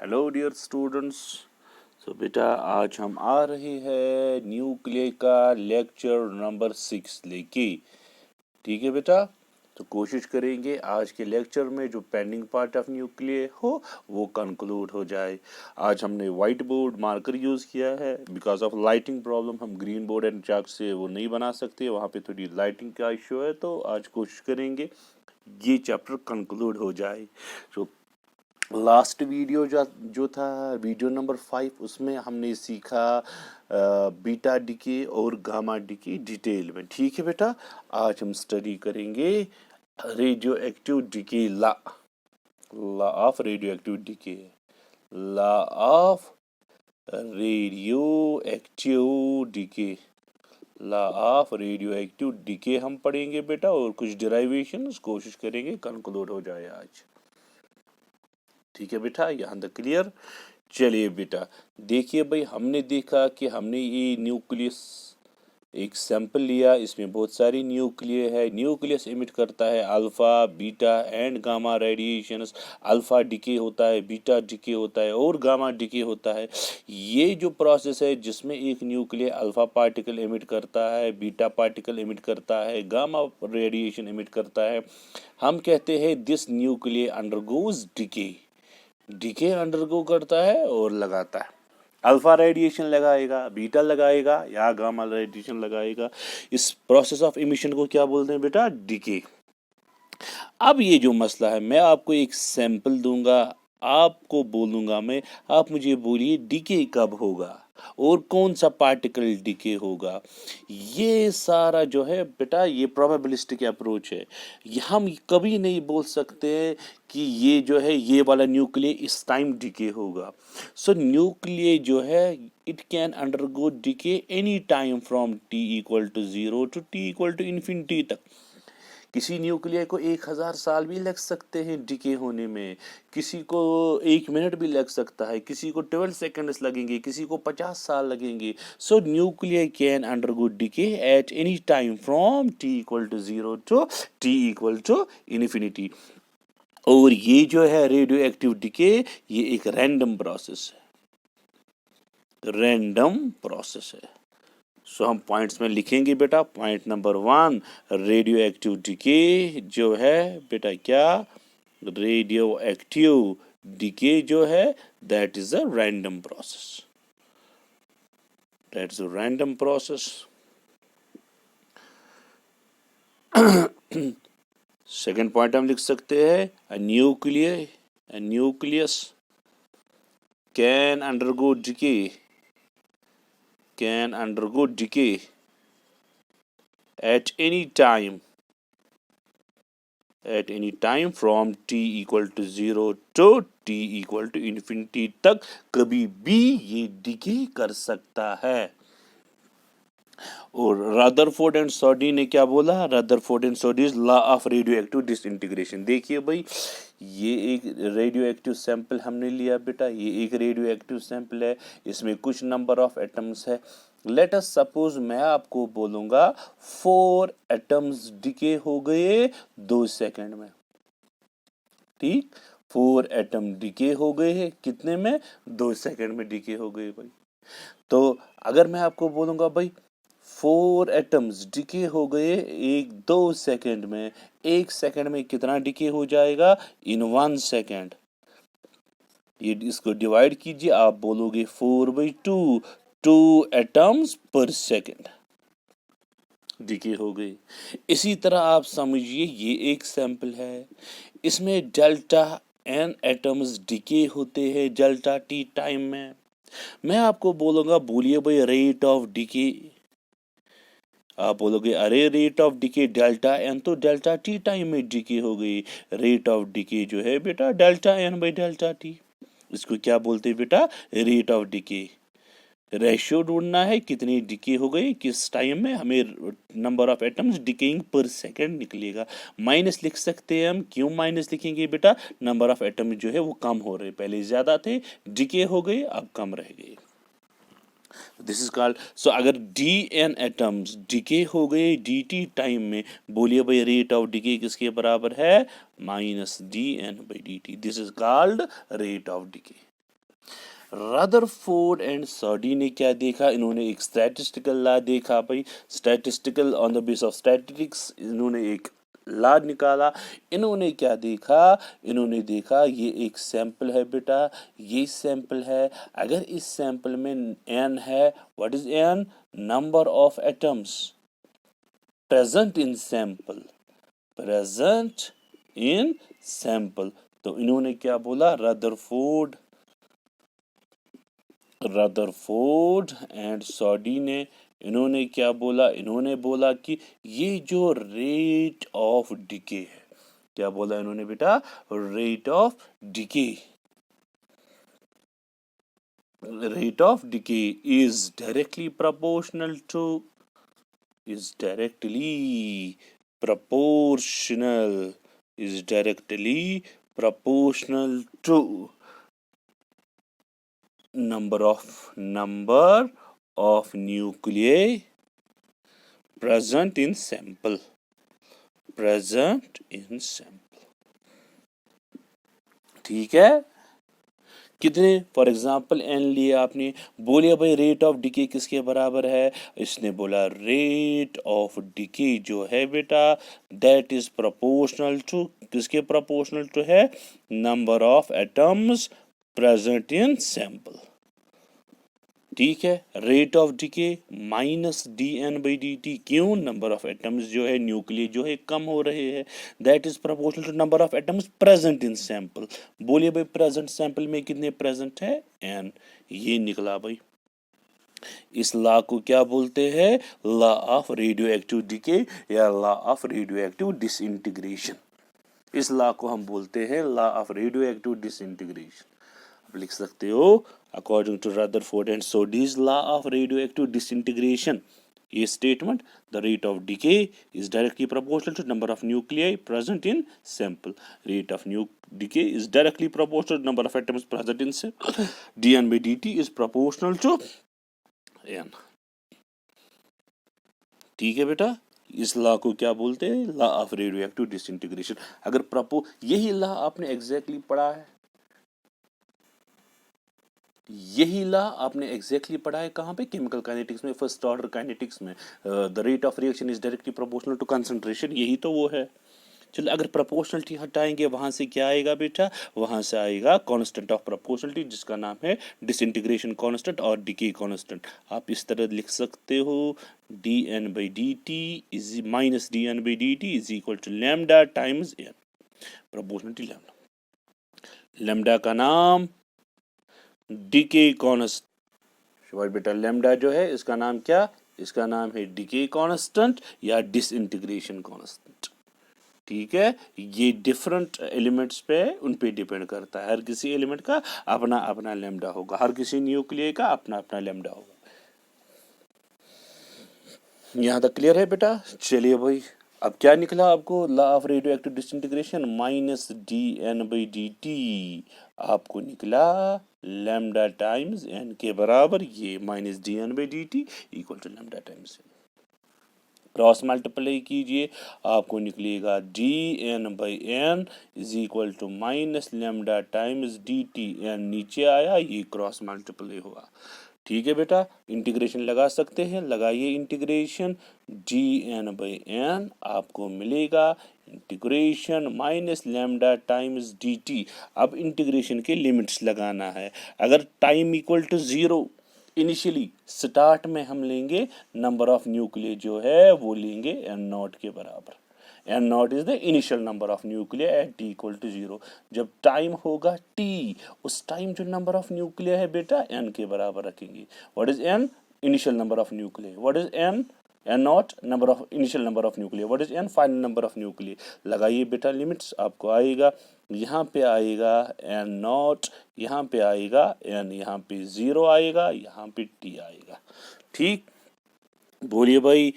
Hello dear students. बेटा आज हम आ रहे हैं न्यूक्लियर का लेक्चर नंबर 6 लेके। ठीक है बेटा, तो कोशिश करेंगे आज के लेक्चर में जो पेंडिंग पार्ट ऑफ न्यूक्लियर हो वो कंक्लूड हो जाए। आज हमने वाइट बोर्ड मार्कर यूज़ किया है, बिकॉज ऑफ लाइटिंग प्रॉब्लम हम ग्रीन बोर्ड एंड चाक से वो नहीं बना सकते, वहाँ पे थोड़ी लाइटिंग का इशू है। तो आज कोशिश करेंगे ये चैप्टर कंक्लूड हो जाए। तो लास्ट वीडियो जो था वीडियो नंबर 5, उसमें हमने सीखा बीटा डिके और गामा डिके डिटेल में। ठीक है बेटा, आज हम स्टडी करेंगे radio active decay law of radioactive decay law of radioactive decay law of radioactive decay हम पढ़ेंगे बेटा, और कुछ डिराइवेशन कोशिश करेंगे कंक्लूड हो जाए आज। ठीक है बेटा, यहाँ तक क्लियर। चलिए बेटा देखिए भाई, हमने देखा कि हमने ये न्यूक्लियस एक सैंपल लिया, इसमें बहुत सारी न्यूक्लियर है। न्यूक्लियस इमिट करता है alpha beta and gamma radiations. Alpha decay होता है, बीटा डिके होता है और गामा डिके होता है। ये जो प्रोसेस है जिसमें एक न्यूक्लियर अल्फा पार्टिकल इमिट करता है, बीटा पार्टिकल इमिट करता है, गामा रेडिएशन इमिट करता है, हम कहते हैं this nuclear undergoes decay undergo करता है और लगाता है। अल्फा रेडिएशन लगाएगा, बीटा लगाएगा या गामा रेडिएशन लगाएगा। इस प्रोसेस ऑफ इमिशन को क्या बोलते हैं बेटा? डिके। अब ये जो मसला है, मैं आपको एक सैंपल दूंगा, आपको बोलूंगा मैं, आप मुझे बोलिए डिके कब होगा और कौन सा पार्टिकल डिके होगा। ये सारा जो है बेटा ये प्रोबेबिलिस्टिक अप्रोच है। हम कभी नहीं बोल सकते कि ये जो है ये वाला न्यूक्लियर इस टाइम डिके होगा। सो न्यूक्लियर जो है it can undergo decay any time from t=0 to t=infinity तक। किसी न्यूक्लियर को 1000 साल भी लग सकते हैं डिके होने में, किसी को 1 मिनट भी लग सकता है, किसी को 12 सेकंड्स लगेंगे, किसी को 50 साल लगेंगे। So nuclear can undergo decay at any time from t=0 to t=infinity। और ये जो है रेडियो एक्टिव डिके, ये एक रैंडम प्रोसेस है। सो हम पॉइंट्स में लिखेंगे बेटा। Point number 1, radio active decay जो है बेटा, क्या रेडियो एक्टिव डिके जो है that is a random process. Second point हम लिख सकते हैं, a nucleus can undergo decay at any time from t=0 to t=infinity तक कभी भी ये डिके कर सकता है। और रदरफोर्ड एंड सोडी ने क्या बोला? Rutherford and Soddy's law of radioactive disintegration. देखिए भाई, ये एक रेडियो एक्टिव सैंपल हमने लिया बेटा, ये एक रेडियो एक्टिव सैंपल है, इसमें कुछ नंबर ऑफ एटम्स है। लेट अस सपोज मैं आपको बोलूंगा 4 एटम्स डिके हो गए 2 सेकंड में। ठीक, 4 एटम डिके हो गए हैं कितने में? 2 सेकंड में डिके हो गए भाई। तो अगर मैं आपको बोलूंगा भाई 4 एटम्स डिके हो गए 1-2 सेकंड में, 1 सेकंड में कितना डिके हो जाएगा? इन 1 सेकंड। ये इसको डिवाइड कीजिए, आप बोलोगे 4/2, 2 एटम्स पर सेकंड डिके हो गए। इसी तरह आप समझिए ये एक सैंपल है, इसमें डेल्टा n एटम्स डिके होते हैं डेल्टा t टाइम में। मैं आपको बोलूंगा बोलिए भाई रेट ऑफ डिके, आप बोलोगे अरे rate of decay delta N, तो डेल्टा टी टाइम में डिके हो गई। रेट ऑफ डिके जो है बेटा delta N by delta T, इसको क्या बोलते हैं बेटा? Rate of decay. रेशियो ढूंढना है कितनी डिके हो गई किस टाइम में, हमें नंबर ऑफ एटम्स डिकेइंग पर सेकंड निकलेगा। माइनस लिख सकते हैं हम, क्यों माइनस लिखेंगे बेटा? नंबर ऑफ एटम जो है वो कम हो रहे, पहले ज्यादा थे, डिके हो गए, अब कम रह गए। This is called. सो अगर dn एटम्स डिके हो गए dt टाइम में, बोलिए भाई रेट ऑफ डिके किसके बराबर है? -dn/dt। This is called rate of decay. Rutherford and Soddy ने क्या देखा, इन्होंने एक स्टैटिस्टिकल लॉ देखा भाई, statistical on the base of statistics इन्होंने एक लॉ निकाला। इन्होंने क्या देखा, इन्होंने देखा ये एक सैंपल है बेटा, ये सैंपल है, अगर इस सैंपल में n है, what is n, number of atoms present in sample, present in sample. तो इन्होंने क्या बोला, रदरफोर्ड एंड सॉडी ने इन्होंने क्या बोला, इन्होंने बोला कि ये जो रेट ऑफ डिके है, क्या बोला इन्होंने बेटा, rate of decay, rate of decay is directly proportional to, is directly proportional, is directly proportional to number of nuclei present in sample, present in sample। ठीक है, कितने, फॉर एग्जाम्पल एन लिए आपने, बोलिए भाई रेट ऑफ डिके किसके बराबर है, इसने बोला रेट ऑफ डिके जो है बेटा दैट इज प्रोपोर्शनल टू, किसके प्रोपोर्शनल टू है, number of atoms present in sample. ठीक है, rate of decay minus D N by D T, क्यों, नंबर ऑफ एटम्स जो है न्यूक्लियस जो है कम हो रहे हैं, that is proportional to number of atoms present in sample. बोलिए भाई प्रेजेंट सैंपल में कितने प्रेजेंट है, एन, ये निकला भाई। इस लॉ को क्या बोलते हैं, law of radioactive decay या law of radioactive disintegration. इस लॉ को हम बोलते हैं law of radioactive disintegration. आप लिख सकते हो according to Rutherford and Soddy's law of radioactive disintegration, a statement, the rate of decay is directly proportional to number of nuclei present in sample, rate of decay is directly proportional to number of atoms present in sample, dn by dt is proportional to n। ठीक है बेटा, इस law को क्या बोलते हैं, law of radioactive disintegration. अगर यही लॉ आपने एग्जैक्टली पढ़ा है, यही लॉ आपने एग्जैक्टली पढ़ा है कहाँ पे, केमिकल काइनेटिक्स में, फर्स्ट ऑर्डर काइनेटिक्स में, the rate of reaction is directly proportional to concentration, यही तो वो है। चलो अगर प्रोपोर्शनलिटी हटाएंगे वहां से क्या आएगा बेटा, वहां से आएगा कांस्टेंट ऑफ प्रोपोर्शनलिटी जिसका नाम है डिसइंटीग्रेशन कांस्टेंट और डिके कांस्टेंट। आप इस तरह लिख सकते हो, D N by D T is minus D N by D T is equal to lambda times N, proportionality lambda, lambda का नाम डिके कांस्टेंट बेटा, लैम्डा जो है इसका नाम क्या, इसका नाम है डिके कांस्टेंट या डिसइंटीग्रेशन कांस्टेंट। ठीक है, ये डिफरेंट एलिमेंट्स पे उन पे डिपेंड करता है, हर किसी एलिमेंट का अपना अपना लैम्डा होगा, हर किसी न्यूक्लियर का अपना अपना लैम्डा होगा। यहाँ तक क्लियर है बेटा। चलिए भाई, अब क्या निकला आपको, law of radioactive disintegration minus D N by D T, आपको निकला लैम्डा टाइम्स एन के बराबर, ये minus D N by D T equal to lambda times N. Cross multiply कीजिए, आपको निकलेगा D N by N is equal to minus lambda times D T, N नीचे आया, ये क्रॉस मल्टीप्लाई हुआ। ठीक है बेटा, इंटीग्रेशन लगा सकते हैं, लगाइए integration, D N by N आपको मिलेगा integration minus lambda times D T. अब इंटीग्रेशन के लिमिट्स लगाना है, अगर time equal to 0, initially start में हम लेंगे नंबर ऑफ न्यूक्लियर जो है वो लेंगे एन नॉट के बराबर, N naught is the initial number of nuclear at T equal to 0। जब टाइम होगा टी, उस टाइम जो नंबर ऑफ न्यूक्लियर है बेटा एन के बराबर रखेंगे। What is N, initial number of nuclear, what is N, N naught number of initial number of nuclear, what is N, final number of nuclear. लगाइए बेटा limits, आपको आएगा, यहाँ पे आएगा एन नॉट, यहाँ पे आएगा एन, यहाँ पे 0 आएगा, यहाँ पे टी आएगा। ठीक, बोलिए भाई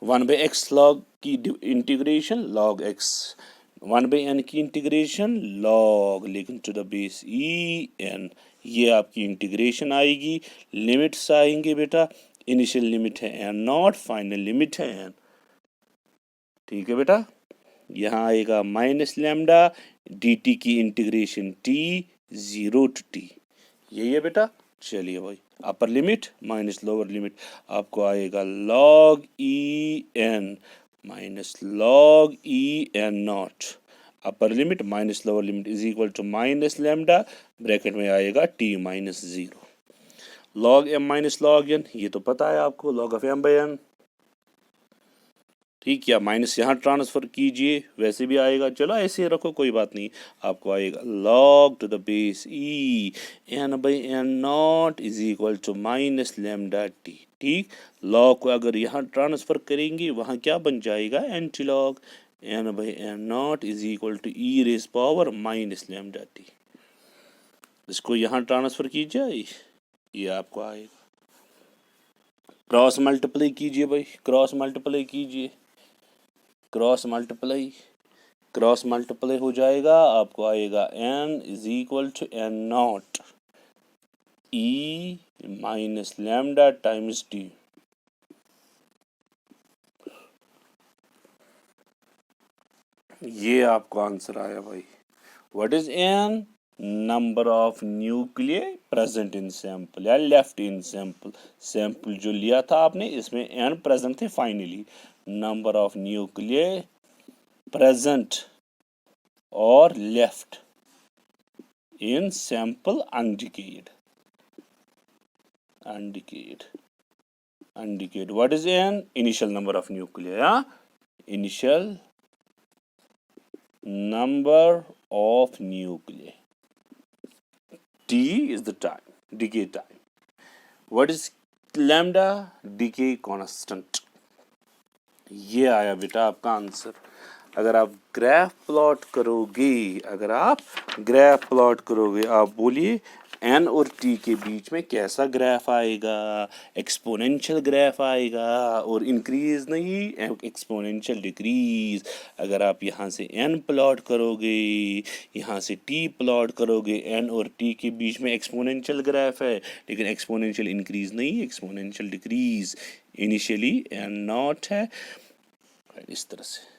1/x लॉग की इंटीग्रेशन लॉग x, 1/n की इंटीग्रेशन लॉग लेकिन to the base E N, ये आपकी इंटीग्रेशन आएगी। लिमिट्स आएंगे बेटा, इनिशियल लिमिट है एन नॉट, फाइनल लिमिट है एन। ठीक है बेटा, यहाँ आएगा माइनस लैम्डा डी टी की इंटीग्रेशन टी 0 टू टी, यही है बेटा। चलिए भाई, upper limit minus lower limit आपको आएगा log E N minus log E N naught, upper limit minus lower limit is equal to minus lambda, bracket में आएगा T minus 0, log m minus log n, ये तो पता है आपको, log of m by n, ठीक, या minus यहाँ ट्रांसफर कीजिए वैसे भी आएगा, चलो ऐसे ही रखो कोई बात नहीं, आपको आएगा log to the base e n by n naught is equal to minus lambda T, ठीक, log को अगर यहाँ ट्रांसफर करेंगे वहाँ क्या बन जाएगा, anti log n by n naught is equal to e raise power minus lambda T, इसको यहाँ ट्रांसफर कीजिए, ये आपको आएगा, क्रॉस मल्टीप्लाई कीजिए भाई, क्रॉस मल्टीप्लाई कीजिए, क्रॉस मल्टीप्लाई हो जाएगा, आपको आएगा n is equal to n naught e minus lambda times T, ये आपको आंसर आया भाई। What is n, number of nuclear present in sample या लेफ्ट इन सैंपल, सैंपल जो लिया था आपने इसमें n प्रेजेंट थे, finally number of nuclear present or left in sample undecayed. What is n, initial number of nuclei, initial number of nuclei, t is the time, decay time. What is lambda, decay constant, ये आया बेटा आपका answer. अगर आप graph plot करोगे, आप बोलिए n और t के बीच में कैसा ग्राफ आएगा, एक्सपोनेंशियल ग्राफ आएगा, और इंक्रीज नहीं, एक्सपोनेंशियल डिक्रीज। अगर आप यहाँ से n प्लॉट करोगे, यहाँ से t प्लॉट करोगे, n और t के बीच में एक्सपोनेंशियल ग्राफ है, लेकिन एक्सपोनेंशियल इंक्रीज नहीं, exponential decrease, initially n not है, इस तरह से।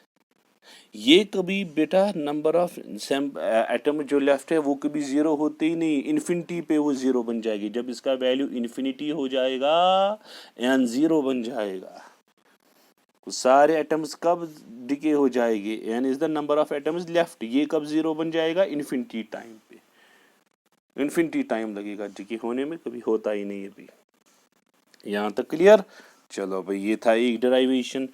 ये कभी बेटा नंबर ऑफ एटम जो लेफ्ट है वो कभी जीरो होते ही नहीं, इन्फिनिटी पे वो जीरो बन जाएगी, जब इसका वैल्यू इन्फिनिटी हो जाएगा एन जीरो बन जाएगा, सारे एटम्स कब डिके हो जाएंगे, N is the number of atoms left, ये कब जीरो बन जाएगा, इन्फिनिटी टाइम पे, इन्फिनिटी टाइम लगेगा डिके होने में, कभी होता ही नहीं है भी। यहाँ तक क्लियर। चलो भाई, ये था एक डेरिवेशन,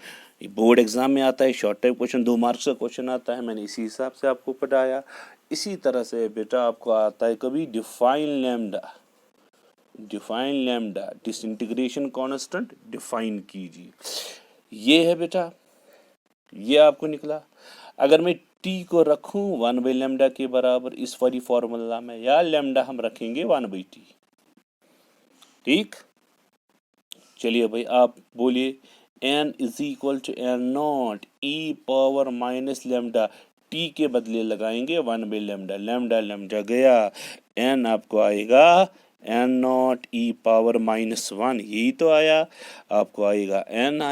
बोर्ड एग्जाम में आता है, शॉर्ट टाइप क्वेश्चन 2 मार्क्स का क्वेश्चन आता है, मैंने इसी हिसाब से आपको पढ़ाया। इसी तरह से बेटा आपको आता है कभी define lambda, disintegration constant define कीजिए, ये है बेटा, ये आपको निकला। अगर मैं टी को रखूं 1 बाई लैम्डा के बराबर इस वाली फॉर्मूला में, या लैम्डा हम रखेंगे 1 बाई टी, ठीक। चलिए भाई, आप बोलिए n is equal to N naught E power minus lambda, T के बदले लगाएंगे 1 बाई लेमडा, लेमडा गया, n आपको आएगा n नॉट ई पावर -1, यही तो आया, आपको आएगा n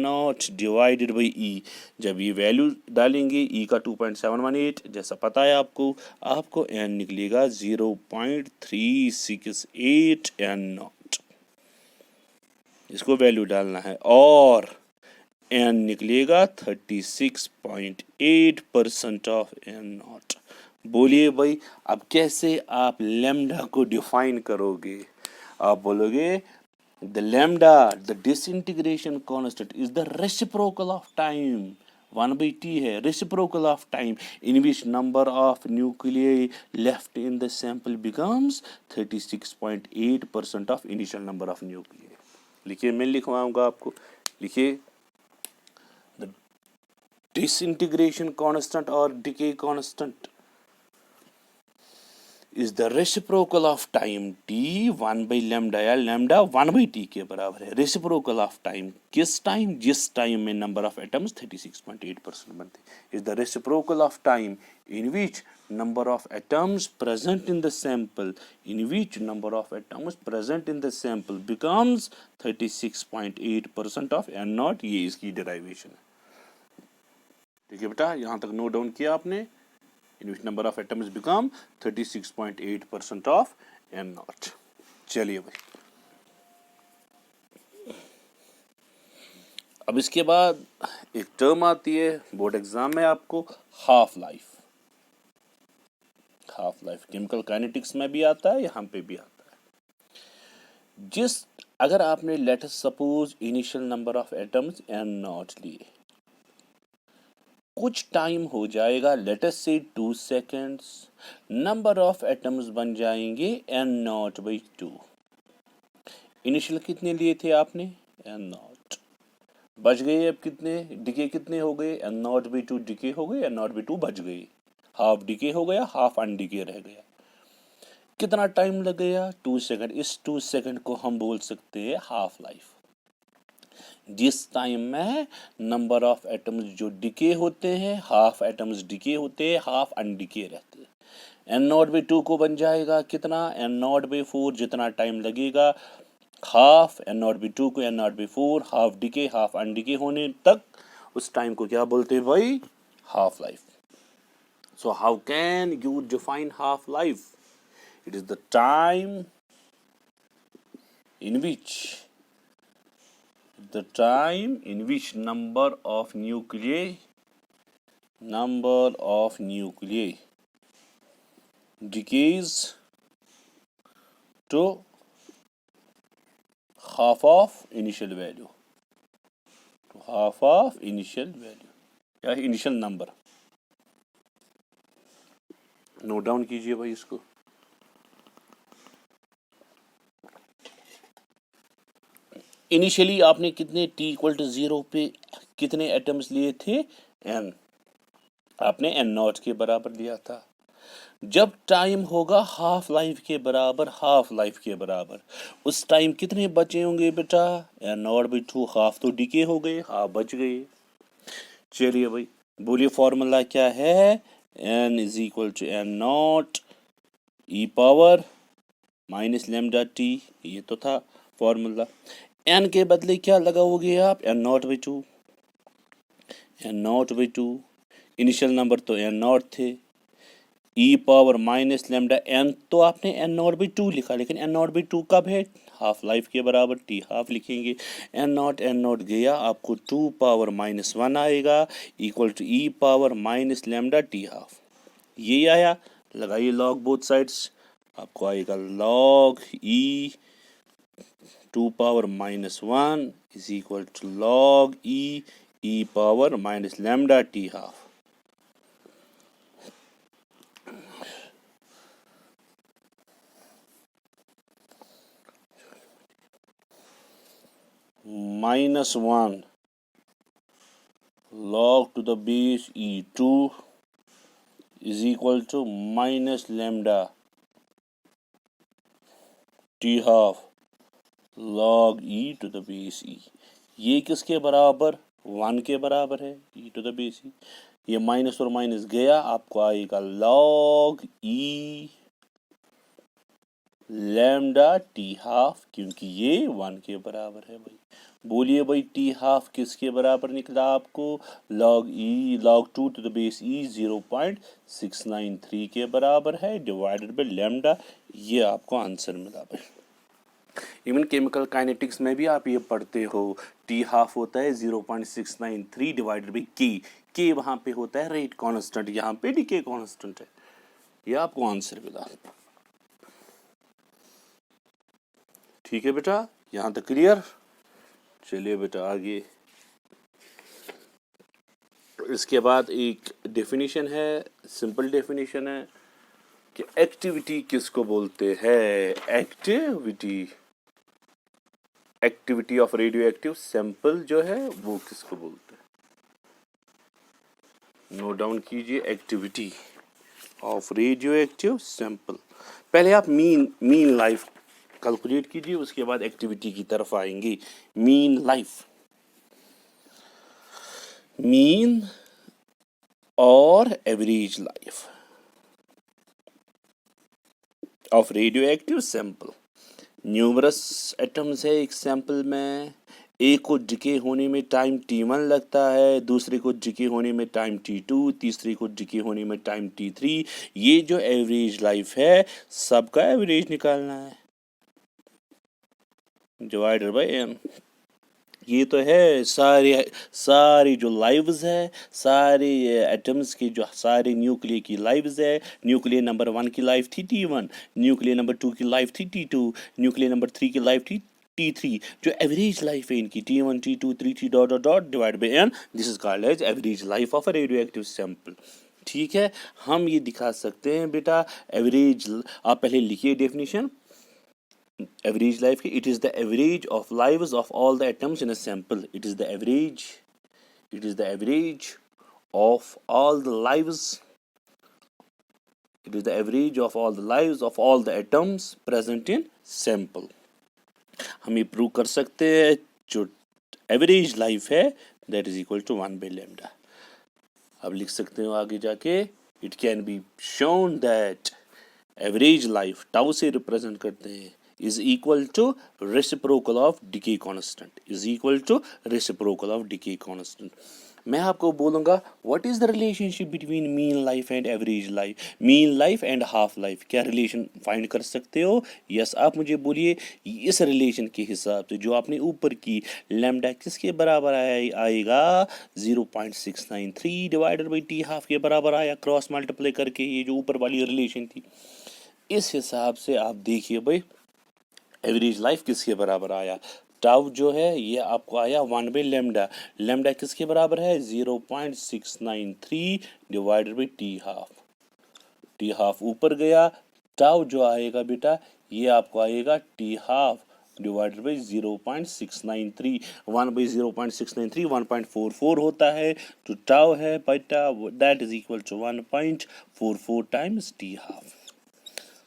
not divided by E, जब ये वैल्यू डालेंगे e का 2.718 जैसा पता है आपको n निकलेगा 0.368 n नॉट, इसको वैल्यू डालना है, और n निकलेगा 36.8% ऑफ n नॉट। बोलिए भाई, अब कैसे आप लैम्डा को डिफाइन करोगे, आप बोलोगे the lambda, the disintegration constant is the reciprocal of time, 1 by T है, reciprocal of time in which number of nuclei left in the sample becomes 36.8% of initial number of nuclei. लिखिए, मैं लिखवाऊंगा आपको, लिखिए the disintegration constant और decay constant is the reciprocal of time t 1 by lambda, या lambda 1 by T के बराबर है, रेसिप्रोकल ऑफ टाइम किस टाइम, जिस टाइम में नंबर ऑफ एटम्स 36.8% बनते, is the reciprocal of time in which number of atoms present in the sample becomes 36.8% of n naught, ये इसकी डेरिवेशन है, ठीक है बेटा, यहाँ तक नोट डाउन किया आपने। in which number of atoms become 36.8% of N naught. चलिए भाई, अब इसके बाद एक टर्म आती है बोर्ड एग्जाम में आपको, half life. Half life chemical kinetics में भी आता है, यहाँ पे भी आता है। अगर आपने let us suppose initial number of atoms N not लिए, कुछ टाइम हो जाएगा, लेट अस से 2 सेकेंड्स, नंबर ऑफ एटम्स बन जाएंगे N नॉट बाई 2। इनिशियल कितने लिए थे आपने? N not. बच गए अब कितने, डिके कितने हो गए? N नॉट बाई 2 डिके हो गए, N नॉट बाई 2 बच गए, हाफ डिके हो गया, हाफ अनडिके रह गया। कितना टाइम लग गया? 2 सेकंड। इस 2 सेकंड को हम बोल सकते हैं हाफ लाइफ। जिस टाइम में नंबर ऑफ एटम्स जो डिके होते हैं, हाफ एटम्स डिके होते हैं, हाफ अनडिके रहते हैं। N नॉट बाई 2 को बन जाएगा कितना? N naught by 4। जितना टाइम लगेगा हाफ N नॉट बाई 2 को N naught by 4, half decay half undecay होने तक, उस टाइम को क्या बोलते हैं भाई? Half life. So how can you define half-life? It is the time in which number of nuclei decays to half of initial value, या initial number। Note down कीजिए भाई इसको। इनिशियली आपने कितने t इक्वल टू 0 पे कितने atoms लिए थे? N। आपने N नॉट के बराबर लिया था। जब टाइम होगा हाफ लाइफ के बराबर, उस टाइम कितने बचे होंगे बेटा? N नॉट बाई 2, हाफ तो डिके हो गए, हाफ बच गए। चलिए भाई, बोलिए फॉर्मूला क्या है? N is equal to N naught E power minus lambda T, ये तो था फॉर्मूला। N के बदले क्या लगाओगे आप? N naught by 2। Initial number तो N नॉट थे, ई पावर माइनस लेमडा N, तो आपने N नॉट बाई 2 लिखा, लेकिन N नॉट बाई 2 कब है? हाफ लाइफ के बराबर, टी हाफ लिखेंगे। N नॉट गया, आपको 2 पावर माइनस 1 आएगा, equal to E power minus lambda T half. ये आया, लगाइए लॉग बोथ साइड्स, आपको आएगा log E 2 power minus 1 is equal to log E power minus lambda T half. -1 log to the base e2 is equal to minus lambda t half log e to the base e। ये किसके बराबर? 1 के बराबर है, e to the base e। ये minus और minus गया, आपको आएगा log e lambda T half, क्योंकि ये 1 के बराबर है भाई। बोलिए भाई, टी हाफ किसके बराबर निकला आपको? log 2 to the base e 0.693 के बराबर है, डिवाइडेड बाय लैम्डा। ये आपको आंसर मिला भाई। इवन केमिकल काइनेटिक्स में भी आप ये पढ़ते हो, टी हाफ होता है 0.693 डिवाइडेड बाई के वहाँ पे होता है रेट कांस्टेंट, यहाँ पे डीके कांस्टेंट है। ये आपको आंसर मिला। ठीक है बेटा, यहाँ तक क्लियर? चलिए बेटा आगे। इसके बाद एक डेफिनेशन है, सिंपल डेफिनेशन है कि एक्टिविटी किसको बोलते हैं? Activity of radioactive sample जो है वो किसको बोलते हैं? नोट डाउन कीजिए, activity of radioactive sample. पहले आप मीन लाइफ कैलकुलेट कीजिए, उसके बाद एक्टिविटी की तरफ आएंगे। मीन और average life of radioactive sample. Numerous atoms है एक सैंपल में, एक को डिके होने में टाइम T1 लगता है, दूसरे को डिके होने में टाइम T2, तीसरे को डिके होने में टाइम T3। ये जो एवरेज लाइफ है सबका एवरेज निकालना है, डिवाइडेड बाय n। ये तो है सारी जो लाइव्स है, सारे एटम्स की जो सारे न्यूक्लियर की लाइव्स है। न्यूक्लियर नंबर 1 की लाइफ थी T1, न्यूक्लियर नंबर 2 की लाइफ थी T2, न्यूक्लियर नंबर 3 की लाइफ थी T3। जो एवरेज लाइफ है इनकी T1 T2 T3 dot dot dot divide by n, this is called as average life of a radioactive sample. ठीक है, हम ये दिखा सकते हैं बेटा एवरेज। आप पहले लिखिए डेफिनेशन average life की, it is the average of lives of all the atoms in a sample. It is the average of all the lives, it is the average of all the lives of all the atoms present in sample। हम ये prove कर सकते हैं जो average life है that is equal to 1 by lambda. अब लिख सकते हो आगे जाके, it can be shown that average life tau से रिप्रेजेंट करते हैं is equal to reciprocal of decay constant, is equal to reciprocal of decay constant। मैं आपको बोलूँगा what is the relationship between mean life and average life, mean life and half life, क्या relation find कर सकते हो? Yes, आप मुझे बोलिए इस रिलेशन के हिसाब से जो आपने ऊपर की लैम्डा किसके बराबर आएगा 0.693 डिवाइडेड बाई टी हाफ के बराबर आया, क्रॉस मल्टीप्लाई करके ये जो ऊपर वाली रिलेशन थी। इस हिसाब से आप देखिए भाई एवरेज लाइफ किसके बराबर आया। टाउ जो है ये आपको आया 1 बाई लेमडा, लेमडा किसके बराबर है 0.693 divided by T half, T half ऊपर गया। टाउ जो आएगा बेटा ये आपको आएगा T half divided by 0.693, 1 by 0.693 1.44 होता है, तो टाउ है बेटा that is equal to 1.44 times T half.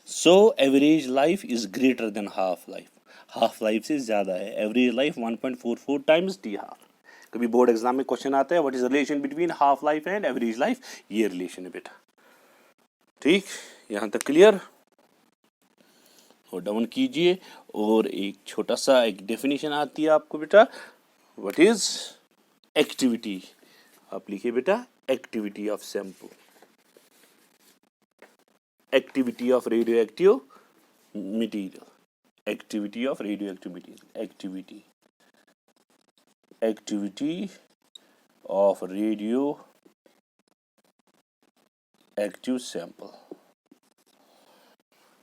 So average life is greater than half life, half life से ज़्यादा है average life 1.44 times T half. कभी बोर्ड एग्जाम में क्वेश्चन आता है what is relation between half life and average life, ये relation है बेटा। ठीक, यहाँ तक क्लियर हो? डाउन कीजिए। और एक छोटा सा एक डेफिनेशन आती है आपको बेटा, व्हाट इज एक्टिविटी। आप लिखिए बेटा activity of sample, activity of radioactive material, activity of radioactive material, activity of radioactive sample।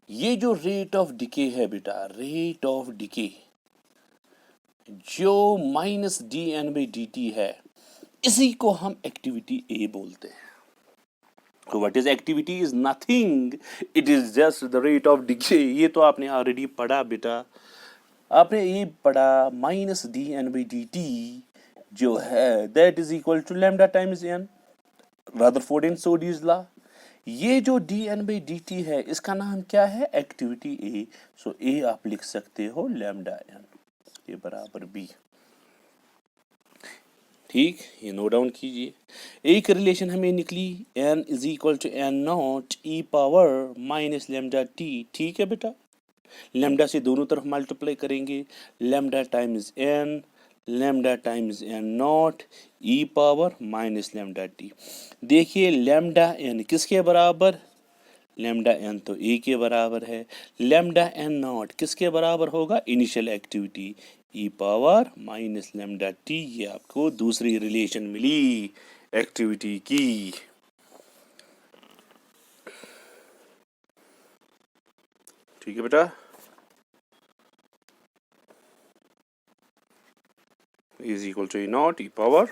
ये जो रेट ऑफ डिके है बेटा, रेट ऑफ डिके जो -dN/dt है, इसी को हम एक्टिविटी ए बोलते हैं। So what is activity is nothing, it is just the rate of decay। ये तो आपने ऑलरेडी पढ़ा बेटा, आपने ये पढ़ा -dN/dt जो है that is equal to lambda times n, Rutherford and Soddy's law. ये जो dN/dt है इसका नाम क्या है एक्टिविटी ए। सो ए आप लिख सकते हो लैम्डा n ये बराबर बी। ठीक, ये नोट डाउन कीजिए। एक रिलेशन हमें निकली n is equal to n naught E power minus lambda T. ठीक है बेटा, लेमडा से दोनों तरफ मल्टीप्लाई करेंगे, lambda times n, lambda times n naught E power minus lambda T. देखिए लेमडा n किसके बराबर, लेमडा n तो ए के बराबर है, लेमडा n नॉट किसके बराबर होगा इनिशियल एक्टिविटी ई पावर माइनस लेमडा टी। ये आपको दूसरी रिलेशन मिली एक्टिविटी की। ठीक है बेटा, is equal to a naught e power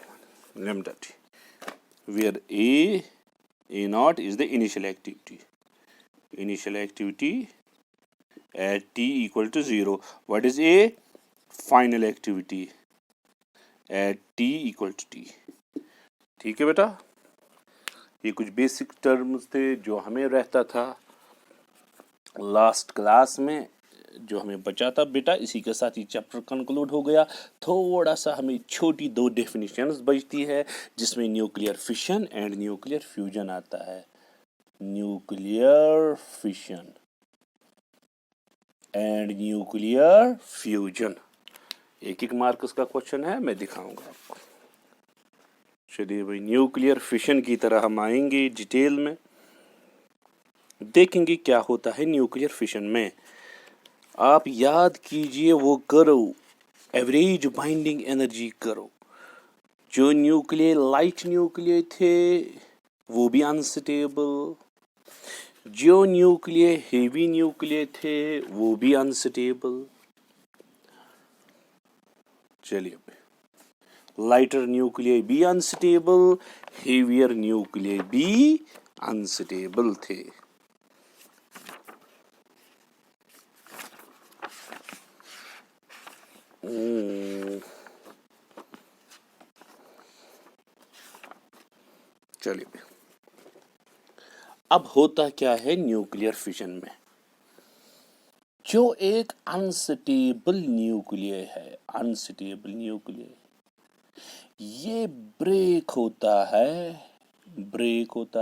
lambda t, where a naught is the initial activity at t equal to 0। what is a final activity at t equal to t। ठीक है बेटा, ये कुछ basic terms थे जो हमें रहता था लास्ट क्लास में, जो हमें बचा था बेटा। इसी के साथ ही चैप्टर कंक्लूड हो गया। थोड़ा सा हमें छोटी दो डेफिनेशंस बचती है जिसमें nuclear fission and nuclear fusion आता है। Nuclear fission and nuclear fusion, एक एक मार्क्स का क्वेश्चन है, मैं दिखाऊंगा आपको। चलिए भाई, न्यूक्लियर फिशन की तरह हम आएंगे डिटेल में, देखेंगे क्या होता है न्यूक्लियर फिशन में। आप याद कीजिए वो करो, एवरेज बाइंडिंग एनर्जी करो। जो न्यूक्लियर लाइट न्यूक्लियर थे वो भी अनस्टेबल, जो न्यूक्लियर हेवी न्यूक्लियर थे वो भी अनस्टेबल। चलिए, लाइटर न्यूक्लियर भी अनस्टेबल, हेवियर न्यूक्लियर भी अनस्टेबल थे। चलिए, अब होता क्या है न्यूक्लियर फिशन में। जो एक अनस्टेबल न्यूक्लियर है, अनस्टेबल न्यूक्लियर, ये ब्रेक होता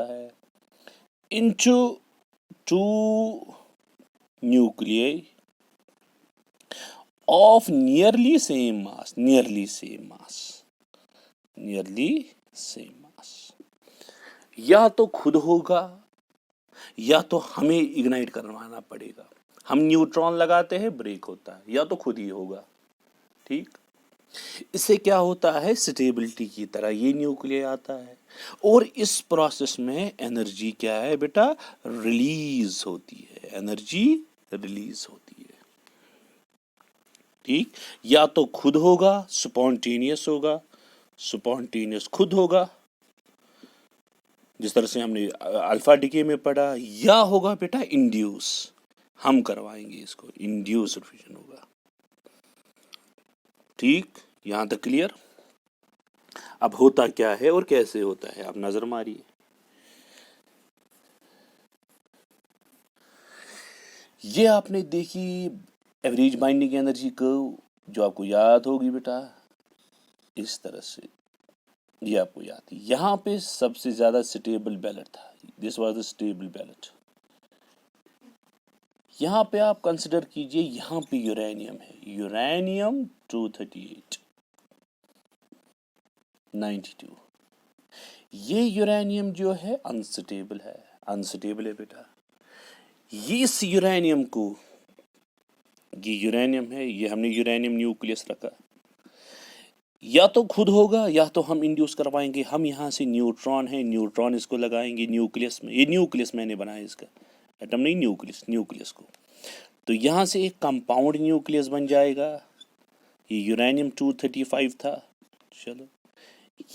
है into two nuclear of nearly same मास, या तो खुद होगा या तो हमें इग्नाइट करवाना पड़ेगा। हम न्यूट्रॉन लगाते हैं, ब्रेक होता है, या तो खुद ही होगा। ठीक, इससे क्या होता है, स्टेबिलिटी की तरह ये न्यूक्लियर आता है, और इस प्रोसेस में एनर्जी क्या है बेटा, रिलीज होती है, एनर्जी रिलीज होती है। ठीक, या तो खुद होगा, स्पॉन्टेनियस होगा, स्पॉन्टेनियस खुद होगा, जिस तरह से हमने अल्फा डिके में पढ़ा, या होगा बेटा इंड्यूस, हम करवाएंगे इसको, इंड्यूस फिशन होगा। ठीक, यहां तक क्लियर। अब होता क्या है और कैसे होता है, आप नजर मारिए। ये आपने देखी एवरेज बाइंडिंग एनर्जी को, जो आपको याद होगी बेटा, इस तरह से ये आपको याद है। यहां पे सबसे ज्यादा स्टेबल बैलेट था, this was the stable ballot. यहां पे आप कंसिडर कीजिए, यहां पे यूरेनियम है, यूरेनियम 238 92। ये यूरेनियम जो है अनस्टेबल है बेटा। ये इस यूरेनियम को, ये यूरेनियम है, ये हमने यूरेनियम न्यूक्लियस रखा, या तो खुद होगा या तो हम इंड्यूस करवाएंगे। हम यहाँ से न्यूट्रॉन है, न्यूट्रॉन इसको लगाएंगे न्यूक्लियस में, ये न्यूक्लियस मैंने बनाया इसका, एटम नहीं, न्यूक्लियस को। तो यहाँ से एक कंपाउंड न्यूक्लियस बन जाएगा, ये यूरेनियम 235 था। चलो,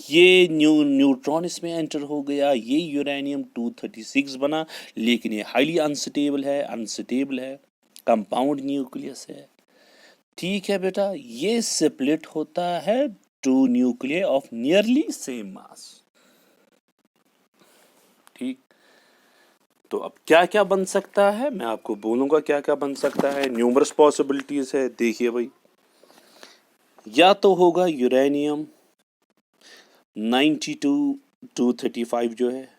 ये न्यूट्रॉन इसमें एंटर हो गया, ये यूरेनियम 236 बना, लेकिन ये हाईली अनस्टेबल है, कंपाउंड न्यूक्लियस है। ठीक है बेटा, ये स्प्लिट होता है two nuclear of nearly same mass. ठीक, तो अब क्या क्या बन सकता है, मैं आपको बोलूंगा क्या क्या बन सकता है। न्यूमरस पॉसिबिलिटीज है, देखिए भाई। या तो होगा यूरेनियम 92-235, जो है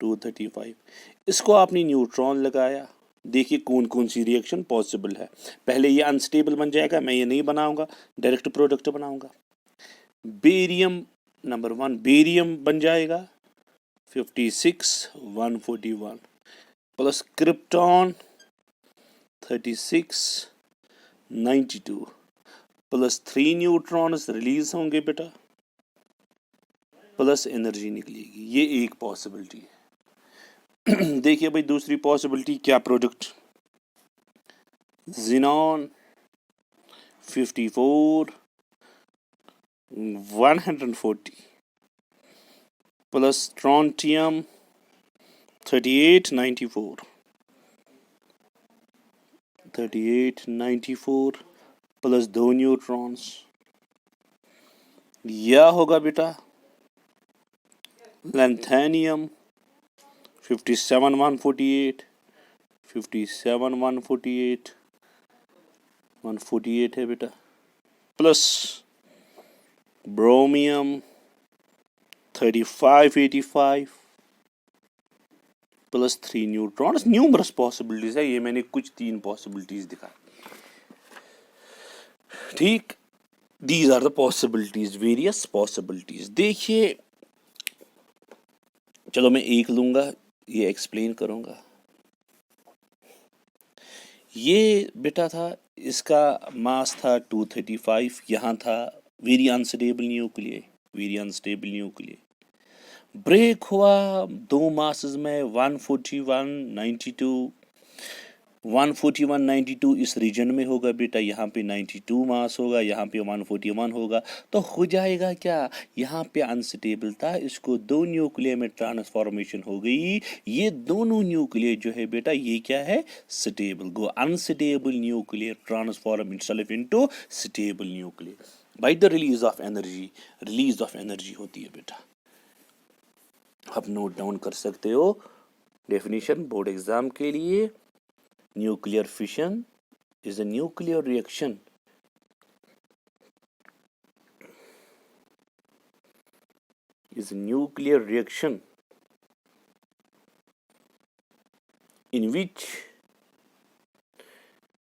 235, इसको आपने न्यूट्रॉन लगाया, देखिए कौन कौन सी रिएक्शन पॉसिबल है। पहले ये अनस्टेबल बन जाएगा, मैं ये नहीं बनाऊंगा, डायरेक्ट प्रोडक्ट बनाऊंगा। बेरियम नंबर 1, बेरियम बन जाएगा 56-141 plus krypton 36-92 plus 3 neutrons release होंगे बेटा, प्लस एनर्जी निकलेगी। ये एक पॉसिबिलिटी है। देखिए भाई, दूसरी पॉसिबिलिटी क्या, product xenon 54-140 plus strontium 38-94 plus 2 neutrons, या होगा बेटा लैंथेनियम 57-148 है बेटा, plus bromine 35-85 plus 3 neutrons. Numerous possibilities है, ये मैंने कुछ 3 पॉसिबिलिटीज दिखाई। ठीक, these are the possibilities, various possibilities. देखिए, चलो मैं एक लूंगा, ये एक्सप्लेन करूंगा। ये बेटा था, इसका मास था 235, यहाँ था very unstable nuclear, very unstable nuclear. Break हुआ दो मासेस में, 141 92, 141 92 इस रीजन में होगा बेटा, यहाँ पे 92 मास होगा, यहाँ पे 141 होगा, तो हो जाएगा क्या, यहाँ पे अनस्टेबल था, इसको दो न्यूक्लियर में ट्रांसफॉर्मेशन हो गई, ये दोनों न्यूक्लियर जो है बेटा ये क्या है, stable. Go unstable nuclear transform itself into stable nuclear by the release of energy. Release of energy होती है बेटा, आप नोट डाउन कर सकते हो डेफिनेशन बोर्ड एग्जाम के लिए। Nuclear fission is a nuclear reaction in which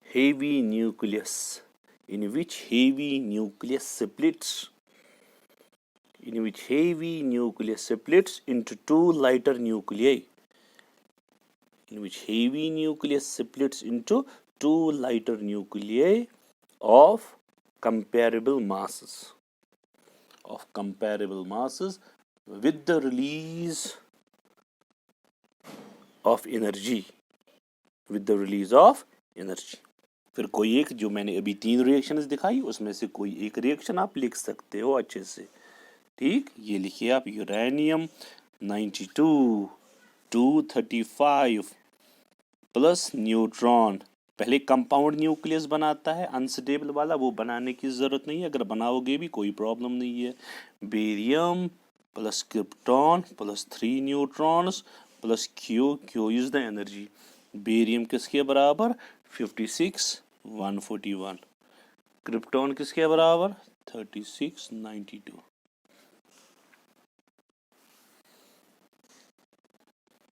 heavy nucleus splits into two lighter nuclei, of comparable masses with the release of energy, फिर कोई एक, जो मैंने अभी 3 रिएक्शंस दिखाई उसमें से कोई एक रिएक्शन आप लिख सकते हो अच्छे से। ठीक, ये लिखिए आप, यूरेनियम 92 235 प्लस न्यूट्रॉन। पहले कंपाउंड न्यूक्लियस बनाता है अनस्टेबल वाला, वो बनाने की ज़रूरत नहीं है, अगर बनाओगे भी कोई प्रॉब्लम नहीं है। Barium plus krypton plus 3 neutrons plus Q is the energy. Barium किसके बराबर, 56 141। क्रिप्टॉन किसके बराबर, 36 92।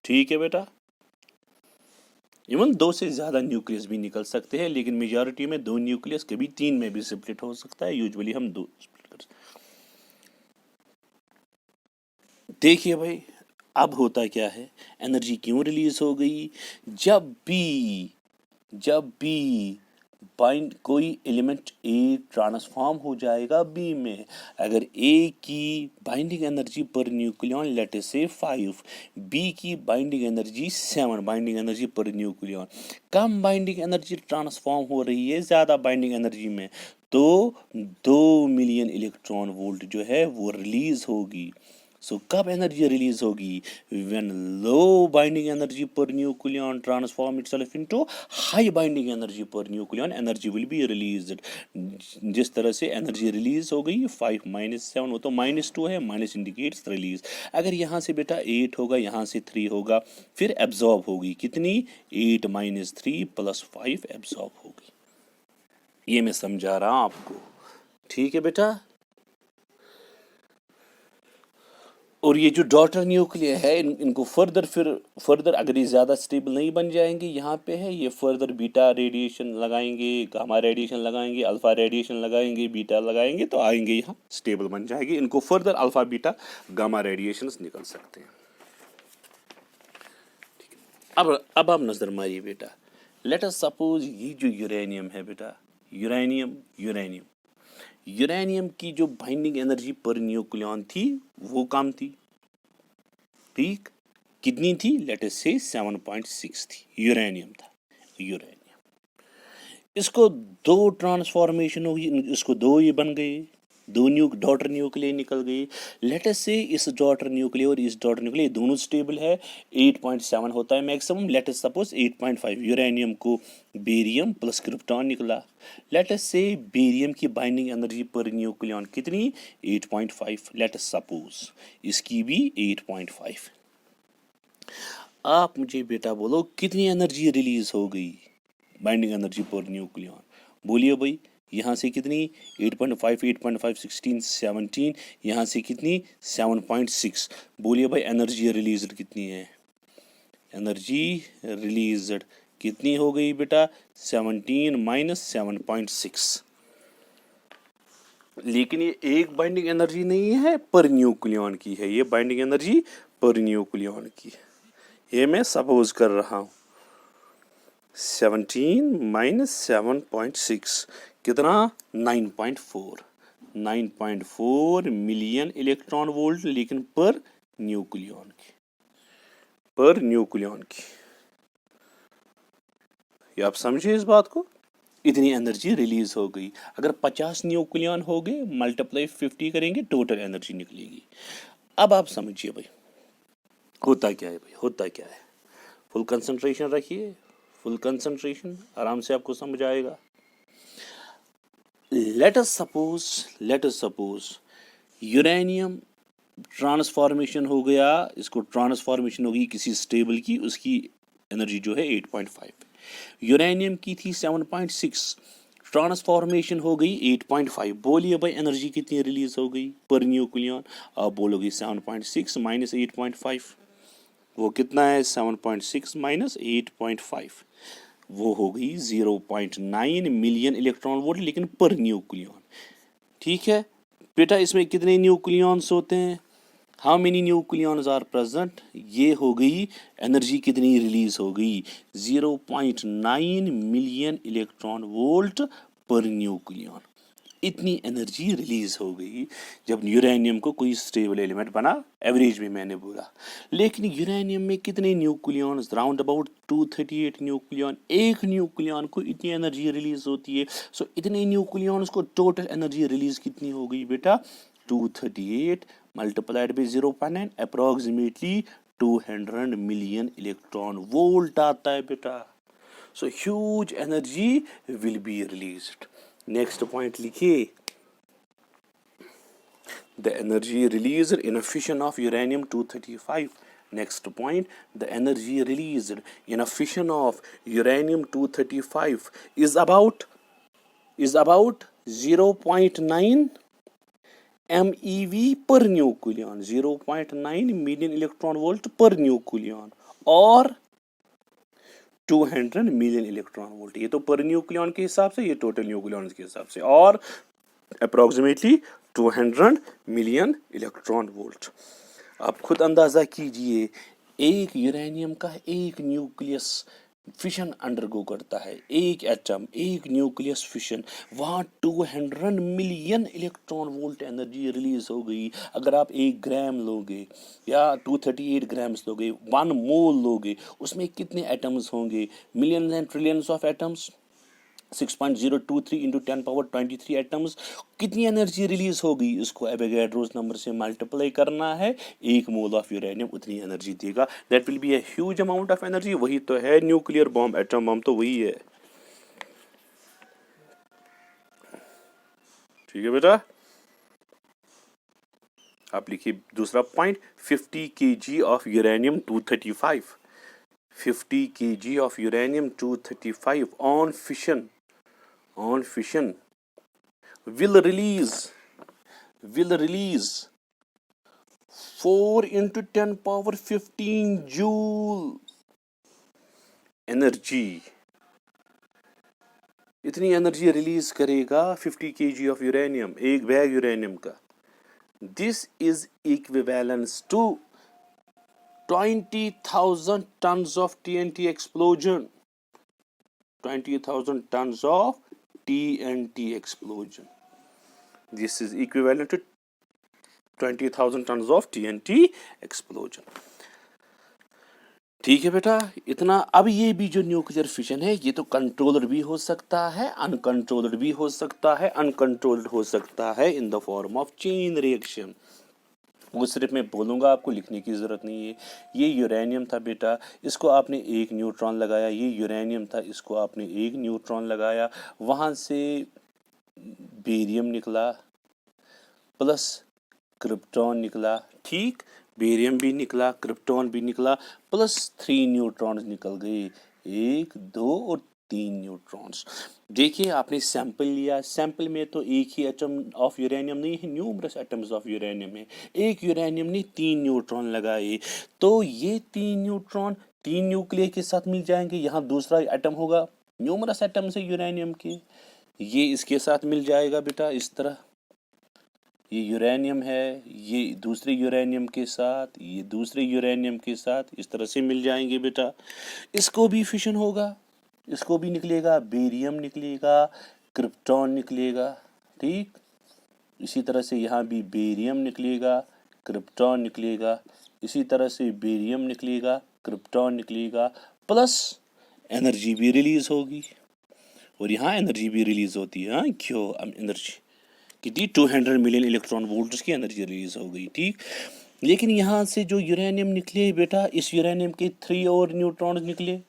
ठीक है बेटा, इवन 2 से ज़्यादा न्यूक्लियस भी निकल सकते हैं, लेकिन मेजॉरिटी में 2 न्यूक्लियस, कभी 3 में भी स्प्लिट हो सकता है, यूजुअली हम 2 स्प्लिट कर सकते हैं। देखिए भाई, अब होता क्या है, एनर्जी क्यों रिलीज हो गई, जब भी बाइंड कोई एलिमेंट ए ट्रांसफॉर्म हो जाएगा बी में, अगर ए की binding energy per nucleon let us say 5, B की binding energy 7, binding energy per nucleon, कम बाइंडिंग एनर्जी ट्रांसफॉर्म हो रही है ज़्यादा बाइंडिंग एनर्जी में, तो 2 मिलियन इलेक्ट्रॉन वोल्ट जो है वो रिलीज होगी। सो कब एनर्जी रिलीज होगी, when low binding energy per nucleon transform itself into high binding energy per nucleon, energy will be released. जिस तरह से एनर्जी रिलीज हो गई 5 -7, वो तो -2 है, माइनस इंडिकेट्स रिलीज। अगर यहाँ से बेटा 8 होगा, यहाँ से 3 होगा, फिर एब्जॉर्ब होगी कितनी, 8 - 3 + 5 एब्जॉर्ब होगी। ये मैं समझा रहा हूँ आपको, ठीक है बेटा। और ये जो डॉटर न्यूक्लियर है, इनको फर्दर अगर ये ज़्यादा स्टेबल नहीं बन जाएंगे, यहाँ पे है ये फर्दर बीटा रेडिएशन लगाएंगे, गामा रेडिएशन लगाएंगे, अल्फा रेडिएशन लगाएंगे, बीटा लगाएंगे, तो आएंगे यहाँ स्टेबल बन जाएंगे, इनको further alpha beta gamma radiation निकल सकते हैं। अब आप नज़र मारिए बेटा, लेट अस सपोज ये जो यूरेनियम है बेटा, यूरेनियम की जो बाइंडिंग एनर्जी पर न्यूक्लियन थी वो कम थी, ठीक, कितनी थी, लेट अस से 7.6 थी, यूरेनियम था। इसको 2 ट्रांसफॉर्मेशन हुई, इसको 2 ये बन गए, 2 डॉटर न्यूक्लियर निकल गई। लेट अस से इस डॉटर न्यूक्लियर और इस डॉटर न्यूक्लियर दोनों स्टेबल है, 8.7 होता है maximum, let us suppose 8.5 uranium को बेरियम प्लस क्रिप्टॉन निकला। लेट अस से बेरियम की बाइंडिंग एनर्जी पर न्यूक्लियन कितनी, 8.5, लेट अस सपोज इसकी भी 8.5। आप मुझे बेटा बोलो कितनी एनर्जी रिलीज हो गई, बाइंडिंग एनर्जी पर न्यूक्लियन, बोलिए भाई, यहाँ से कितनी, 8.5 8.5 16 17, यहाँ से कितनी 7.6, बोलिए भाई एनर्जी रिलीज्ड कितनी है, एनर्जी रिलीज्ड कितनी हो गई बेटा, 17 - 7.6। लेकिन ये एक बाइंडिंग एनर्जी नहीं है, पर न्यूक्लियन की है, ये बाइंडिंग एनर्जी पर न्यूक्लियन की है। ये मैं सपोज कर रहा हूँ। 17 माइनस 7.6 कितना? 9.4। 9.4 मिलियन इलेक्ट्रॉन वोल्ट, लेकिन पर न्यूक्लियन की, पर न्यूक्लियन की। ये आप समझे इस बात को? इतनी एनर्जी रिलीज हो गई। अगर 50 न्यूक्लियन हो गए, मल्टीप्लाई 50 करेंगे, टोटल एनर्जी निकलेगी। अब आप समझिए भाई होता क्या है। भाई होता क्या है, फुल कंसंट्रेशन रखिए, फुल कंसंट्रेशन, आराम से आपको समझ आएगा। Let us suppose uranium transformation हो गया, इसको ट्रांसफॉर्मेशन होगी किसी स्टेबल की, उसकी एनर्जी जो है 8.5, यूरेनियम की थी 7.6, ट्रांसफॉर्मेशन हो गई 8.5। बोलिए भाई एनर्जी कितनी रिलीज हो गई पर न्यूक्लियन? आप बोलोगे 7.6 माइनस 8.5, वो कितना है? 7.6 माइनस 8.5, वो हो गई 0.9 मिलियन इलेक्ट्रॉन वोल्ट, लेकिन पर न्यूक्लियन। ठीक है बेटा, इसमें कितने न्यूक्लियॉन्स होते हैं? How many nucleons are present? ये हो गई एनर्जी कितनी रिलीज हो गई? 0.9 मिलियन इलेक्ट्रॉन वोल्ट पर न्यूक्लियन। इतनी एनर्जी रिलीज हो गई जब यूरेनियम को कोई स्टेबल एलिमेंट बना, एवरेज में मैंने बोला। लेकिन यूरेनियम में कितने न्यूक्लियॉन्स? Round about 238 nucleon. एक न्यूक्लियॉन को इतनी एनर्जी रिलीज होती है। सो इतने न्यूक्लियॉन्स को टोटल एनर्जी रिलीज कितनी हो गई बेटा? 238 multiplied by 0.9, approximately 200 million electron volt आता है बेटा। So huge energy will be released. Next point लिखिए, the energy released in a fission of uranium 235. Next point, the energy released in a fission of uranium 235 is about 0.9 MeV per nucleon, 0.9 million electron volt per nucleon, or 200 million electron volt. ये तो per nucleon के हिसाब से, ये total nucleon के हिसाब से, और अप्रोक्सीमेटली 200 मिलियन इलेक्ट्रॉन वोल्ट। आप खुद अंदाजा कीजिए, एक यूरेनियम का एक न्यूक्लियस फिशन अंडरगो करता है, एक एटम, एक न्यूक्लियस फिशन, वहाँ 200 million electron volt energy release हो गई। अगर आप 1 ग्राम लोगे या 238 ग्राम्स लोगे, 1 मोल लोगे, उसमें कितने एटम्स होंगे? Millions and trillions of atoms. 6.023 into 10 power 23 atoms. कितनी एनर्जी रिलीज होगी? इसको एवोगाड्रोस नंबर से मल्टीप्लाई करना है, 1 मोल ऑफ यूरेनियम उतनी एनर्जी देगा। That will be a huge amount of energy. वही तो है न्यूक्लियर बॉम्ब, एटम बॉम्ब तो वही है। ठीक है बेटा, आप लिखिए दूसरा point, 50 kg of uranium 235, 50 kg of uranium 235 on fission will release 4 into 10 power 15 joule energy. इतनी एनर्जी रिलीज करेगा 50 kg ऑफ यूरेनियम, एक बैग यूरेनियम का। This is equivalence to 20,000 tons of TNT explosion, 20,000 tons of TNT explosion. This is equivalent to 20,000 tons of TNT explosion. ठीक है बेटा, इतना। अब ये भी जो न्यूक्लियर फिशन है, ये तो कंट्रोल्ड भी हो सकता है, अनकंट्रोल्ड भी हो सकता है। अनकंट्रोल्ड हो सकता है in the form of chain reaction. वो सिर्फ मैं बोलूँगा, आपको लिखने की ज़रूरत नहीं है। ये यूरेनियम था बेटा, इसको आपने एक न्यूट्रॉन लगाया। ये यूरेनियम था, इसको आपने एक न्यूट्रॉन लगाया। वहाँ से बेरियम निकला प्लस क्रिप्टॉन निकला। ठीक, बेरियम भी निकला, क्रिप्टॉन भी निकला, प्लस 3 न्यूट्रॉन्स निकल गए, 1 2 और 3 न्यूट्रॉन्स। देखिए, आपने सैंपल लिया, सैंपल में तो एक ही एटम ऑफ यूरेनियम नहीं है, न्यूमरस एटम्स ऑफ यूरेनियम है। एक यूरेनियम ने 3 न्यूट्रॉन लगाए, तो ये 3 न्यूट्रॉन 3 न्यूक्लियर के साथ मिल जाएंगे। यहाँ दूसरा एटम होगा, न्यूमरस एटम्स है यूरेनियम के, ये इसके साथ मिल जाएगा बेटा, इस तरह। ये यूरेनियम है, ये दूसरे यूरेनियम के साथ, ये दूसरे यूरेनियम के साथ इस तरह से मिल जाएंगे बेटा। इसको भी फिशन होगा, इसको भी निकलेगा, बेरियम निकलेगा, क्रिप्टॉन निकलेगा। ठीक, इसी तरह से यहाँ भी बेरियम निकलेगा, क्रिप्टॉन निकलेगा, इसी तरह से बेरियम निकलेगा, क्रिप्टॉन निकलेगा, प्लस एनर्जी भी रिलीज होगी। और यहाँ एनर्जी भी रिलीज होती है। हाँ, क्यों? एनर्जी कितनी 200 मिलियन इलेक्ट्रॉन वोल्ट्स की एनर्जी रिलीज हो गई। ठीक, लेकिन यहाँ से जो यूरेनियम निकले बेटा, इस यूरेनियम के 3 और न्यूट्रॉन्स निकले,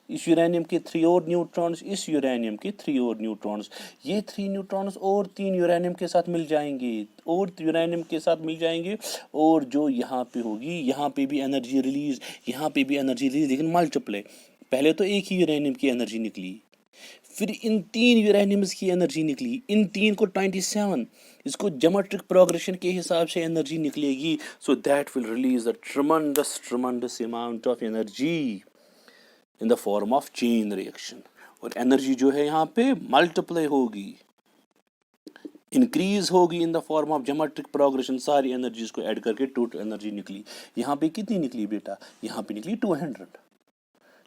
इस यूरेनियम के 3 और न्यूट्रॉन्स, इस यूरेनियम के 3 और न्यूट्रॉन्स, ये 3 न्यूट्रॉन्स और 3 यूरेनियम के साथ मिल जाएंगे, और यूरेनियम के साथ मिल जाएंगे, और जो यहाँ पे होगी, यहाँ पे भी एनर्जी रिलीज, यहाँ पे भी एनर्जी रिलीज, लेकिन मल्टीप्लाई। पहले तो एक ही यूरेनियम की एनर्जी निकली, फिर इन 3 यूरेनियम्स की एनर्जी निकली, इन 3 को 27, इसको ज्योमेट्रिक प्रोग्रेशन के हिसाब से एनर्जी निकलेगी। So that will release a tremendous amount of energy in the form of chain reaction. और एनर्जी जो है यहाँ पे मल्टीप्लाई होगी, इंक्रीज होगी in the form of geometric progression. सारी एनर्जीज को ऐड करके टोटल एनर्जी निकली। यहाँ पे कितनी निकली बेटा? यहाँ पे निकली 200।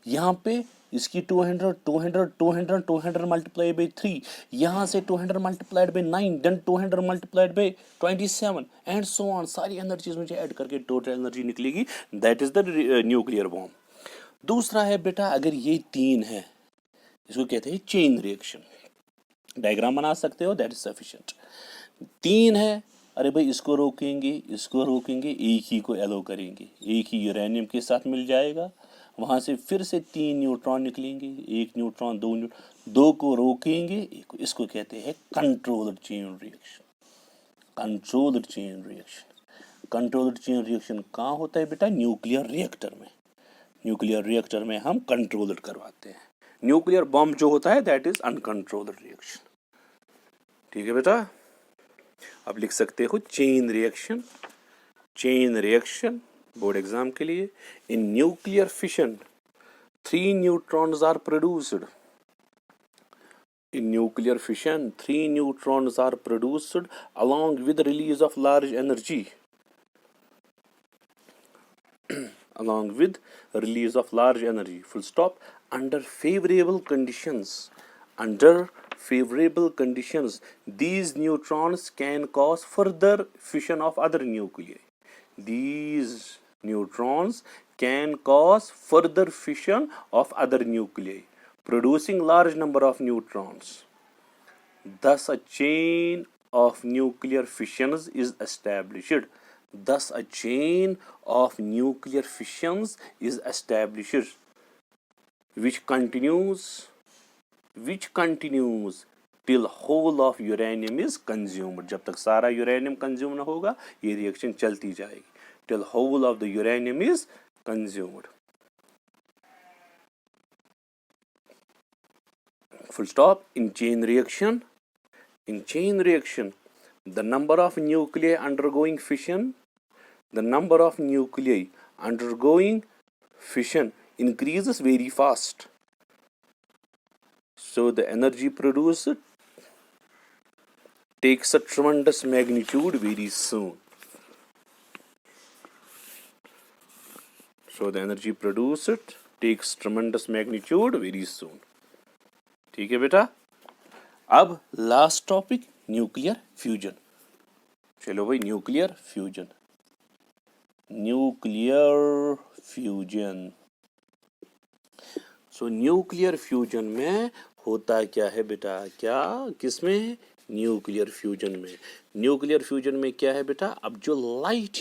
यहाँ पे इसकी 200 200 200 200 मल्टीप्लाई बाई 3, यहाँ से 200 multiplied by 9, then 200 multiplied by 27 and so on. सारी एनर्जीज मुझे ऐड करके टोटल एनर्जी निकलेगी। That is the nuclear bomb. दूसरा है बेटा, अगर ये 3 है, इसको कहते हैं चेन रिएक्शन। डायग्राम बना सकते हो, दैट इज सफिशिएंट। 3 है, अरे भाई इसको रोकेंगे, इसको रोकेंगे, एक ही को एलो करेंगे, एक ही यूरेनियम के साथ मिल जाएगा, वहाँ से फिर से 3 न्यूट्रॉन निकलेंगे, एक न्यूट्रॉन, 2 न्यूट्रॉन, 2 को रोकेंगे, एक, इसको कहते हैं controlled chain reaction. Controlled chain reaction. Controlled chain reaction कहाँ होता है बेटा? न्यूक्लियर रिएक्टर में। न्यूक्लियर रिएक्टर में हम कंट्रोल्ड करवाते हैं। न्यूक्लियर बॉम्ब जो होता है दैट इज अनकंट्रोल्ड रिएक्शन। ठीक है बेटा, अब लिख सकते हो chain reaction. Chain reaction board exam के लिए, in nuclear fission 3 neutrons are produced. In nuclear fission, 3 neutrons are produced along with release of large energy. Along with release of large energy. Full stop. Under favorable conditions, these neutrons can cause further fission of other nuclei. These neutrons can cause further fission of other nuclei, producing large number of neutrons. Thus, a chain of nuclear fissions is established. Thus, a chain of nuclear fissions is established, which continues till whole of uranium is consumed. जब तक सारा uranium consume ना होगा, ये reaction चलती जाएगी, till whole of the uranium is consumed. Full stop. In chain reaction, the number of nuclei undergoing fission, increases very fast. So the energy produced takes a tremendous magnitude very soon. So the energy produced takes tremendous magnitude very soon. ठीक है बेटा। अब last topic nuclear fusion. चलो भाई, nuclear fusion. सो nuclear fusion में होता क्या है बेटा? क्या किसमें? न्यूक्लियर फ्यूजन में। न्यूक्लियर फ्यूजन में क्या है बेटा? अब जो लाइट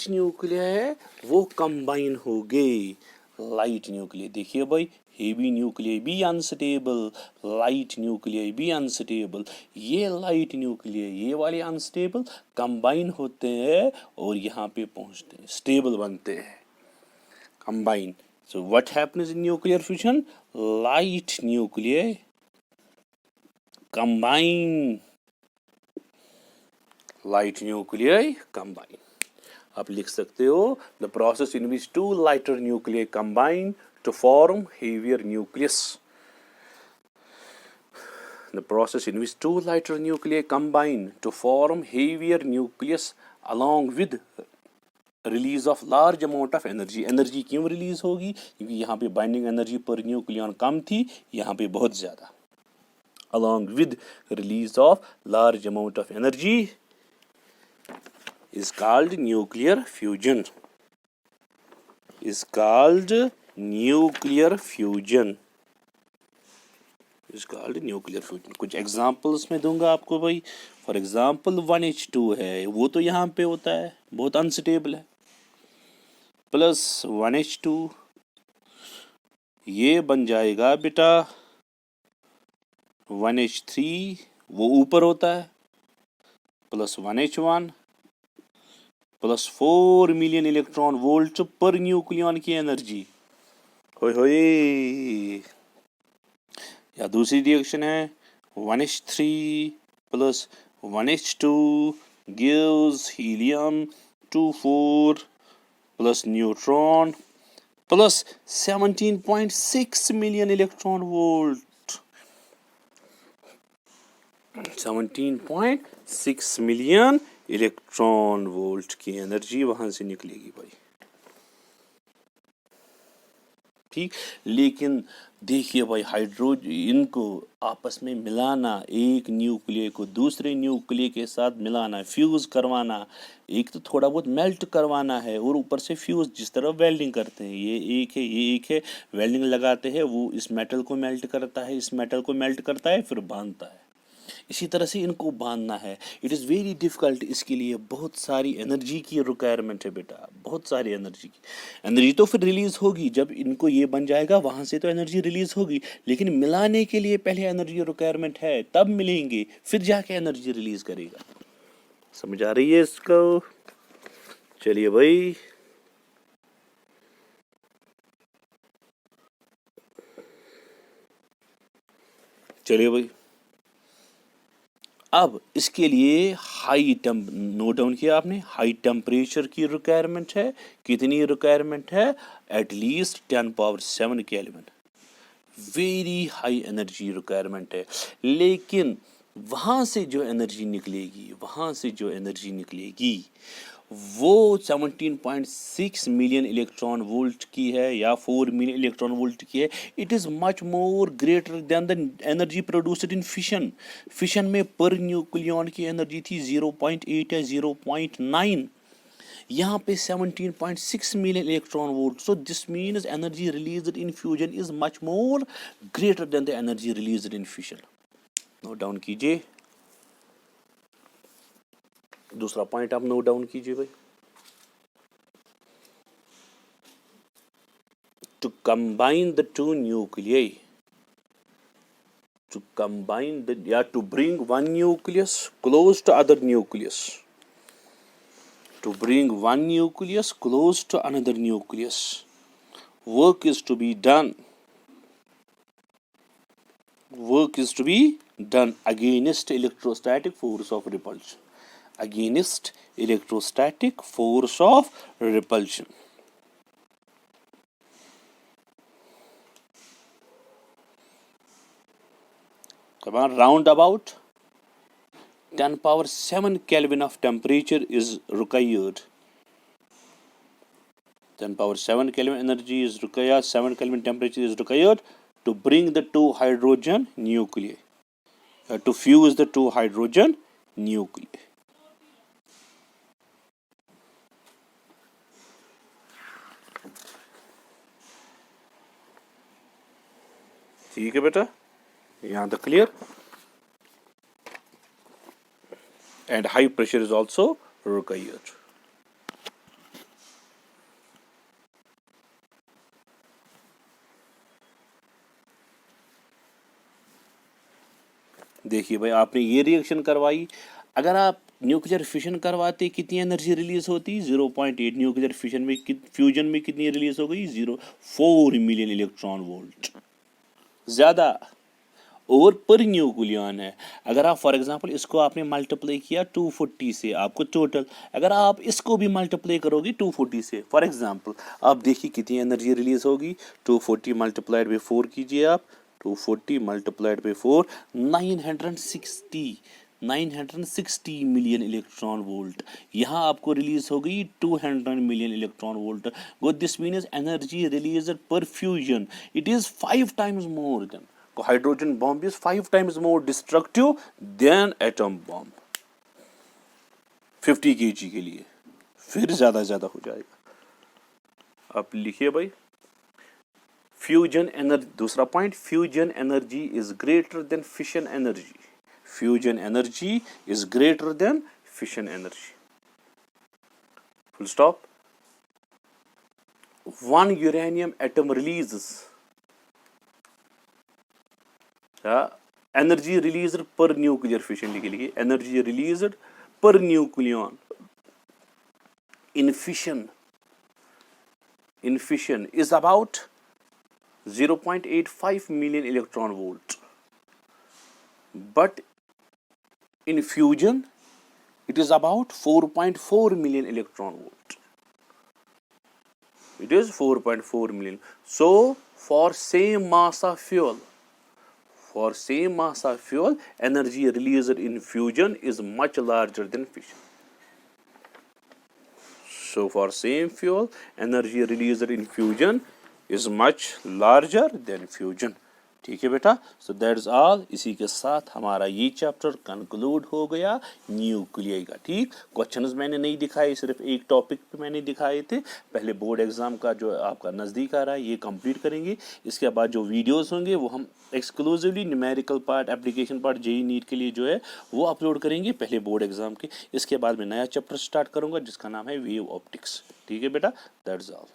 न्यूक्लियर है वो कंबाइन हो गई। लाइट न्यूक्लियर देखिए भाई, हेवी न्यूक्लियर भी अनस्टेबल, लाइट न्यूक्लियर भी अनस्टेबल, ये लाइट न्यूक्लियर, ये वाले अनस्टेबल कंबाइन होते हैं और यहाँ पे पहुँचते हैं, स्टेबल बनते हैं, combine. So what happens in nuclear fusion? Light nuclear combine, आप लिख सकते हो the process in which 2 lighter nuclear combine to form heavier nucleus. the process in which two lighter nuclei combine to form heavier nucleus along with release of large amount of energy. Energy क्यों release होगी? क्योंकि यहाँ पे binding energy per nucleon कम थी, यहाँ पे बहुत ज़्यादा। along with release of large amount of energy is called nuclear fusion, is called nuclear fusion, is called nuclear fusion। कुछ एग्जांपल्स में दूंगा आपको भाई। फॉर एग्जांपल 1H2 है, वो तो यहाँ पे होता है, बहुत अनस्टेबल है, प्लस 1H2 ये बन जाएगा बेटा 1H3, वो ऊपर होता है, plus 1H1 plus 4 million electron volt पर न्यूक्लियन की एनर्जी। होय होय। या दूसरी रिएक्शन है 1H3 plus 1H2 gives helium 24 plus neutron plus 17.6 million electron volt. 17.6 million electron volt की एनर्जी वहां से निकलेगी भाई। ठीक, लेकिन देखिए भाई हाइड्रोजन इनको आपस में मिलाना, एक न्यूक्लियर को दूसरे न्यूक्लियर के साथ मिलाना, फ्यूज करवाना, एक तो थोड़ा बहुत मेल्ट करवाना है और ऊपर से फ्यूज, जिस तरह वेल्डिंग करते हैं, ये एक है ये एक है, वेल्डिंग लगाते हैं, वो इस मेटल को मेल्ट करता है, इस मेटल को मेल्ट करता है, फिर बांधता है। इसी तरह से इनको बांधना है। इट इज़ वेरी डिफ़िकल्ट, इसके लिए बहुत सारी एनर्जी की रिक्वायरमेंट है बेटा, बहुत सारी एनर्जी की। एनर्जी तो फिर रिलीज़ होगी जब इनको ये बन जाएगा, वहाँ से तो एनर्जी रिलीज़ होगी, लेकिन मिलाने के लिए पहले एनर्जी रिक्वायरमेंट है, तब मिलेंगे फिर जाके एनर्जी रिलीज़ करेगा। समझ आ रही है इसको? चलिए भाई, चलिए भाई, अब इसके लिए हाई नोट डाउन किया आपने, हाई टेम्परेचर की रिक्वायरमेंट है। कितनी रिक्वायरमेंट है? At least 10⁻⁷ kelvin. Very high energy requirement है। लेकिन वहाँ से जो एनर्जी निकलेगी, वहाँ से जो एनर्जी निकलेगी वो 17.6 मिलियन इलेक्ट्रॉन वोल्ट की है या 4 मिलियन इलेक्ट्रॉन वोल्ट की है। It is much more greater than the energy produced in fission. Fission में पर न्यूक्लियन की एनर्जी थी 0.8 या 0.9, यहाँ पे 17.6 million electron volt. So this means energy released in fusion is much more greater than the energy released in fission. Note down कीजिए, दूसरा point आप note down कीजिए भाई। To combine the two nuclei, to combine the या to bring one nucleus close to other nucleus, to bring one nucleus close to another nucleus, work is to be done, work is to be done against electrostatic force of repulsion, against electrostatic force of repulsion। come on, round about 10⁻⁷ Kelvin of temperature is required. 10⁻⁷ Kelvin energy is required, 7 Kelvin temperature is required to bring the two hydrogen nuclei, to fuse the two hydrogen nuclei। ठीक है बेटा, यहाँ तक clear. And high pressure is also required। देखिए भाई, आपने ये reaction करवाई, अगर आप न्यूक्लियर फिशन करवाते कितनी एनर्जी रिलीज होती? 0.8। न्यूक्लियर फिशन में फ्यूजन में कितनी रिलीज हो गई? 4 मिलियन इलेक्ट्रॉन वोल्ट, ज़्यादा। और पर न्यूक्लियन है। अगर आप फॉर एग्जांपल इसको आपने मल्टीप्लाई किया 240 से, आपको टोटल, अगर आप इसको भी मल्टीप्लाई करोगे 240 से, फॉर एग्जांपल, आप देखिए कितनी एनर्जी रिलीज होगी। 240 मल्टीप्लाइड बाई 4 कीजिए आप, 240 multiplied by 4, 960 million electron volt. यहाँ आपको रिलीज हो गई 200 million electron volt. So this means energy release per fusion it is 5 times more than, hydrogen bomb is 5 times more destructive than atom bomb 50 kg के लिए, फिर ज्यादा हो जाएगा। आप लिखिए भाई, फ्यूजन एनर्जी, दूसरा point, fusion energy is greater then fission energy. Fusion energy is greater then fission energy, full stop. One uranium atom releases energy released per nuclear fission, लिख लीजिए, energy released per nucleon in fission is about 0.85 million electron volt, but in fusion it is about 4.4 million electron volt. It is 4.4 million. So for same mass of fuel, energy released in fusion is much larger than fission. So for same fuel, energy released in fusion is much larger than fusion. ठीक है बेटा, so that is all. इसी के साथ हमारा ये chapter conclude हो गया न्यूक्लियाई का। ठीक, क्वेश्चंस मैंने नहीं दिखाए, सिर्फ एक टॉपिक पे मैंने दिखाए थे। पहले बोर्ड एग्जाम का जो आपका नज़दीक आ रहा है ये कंप्लीट करेंगे, इसके बाद जो वीडियोस होंगे वो हम exclusively numerical part, application part, JEE NEET के लिए जो है वो अपलोड करेंगे पहले बोर्ड एग्जाम के। इसके बाद मैं नया चैप्टर स्टार्ट करूँगा जिसका नाम है वेव ऑप्टिक्स। ठीक है बेटा, दैट इज ऑल।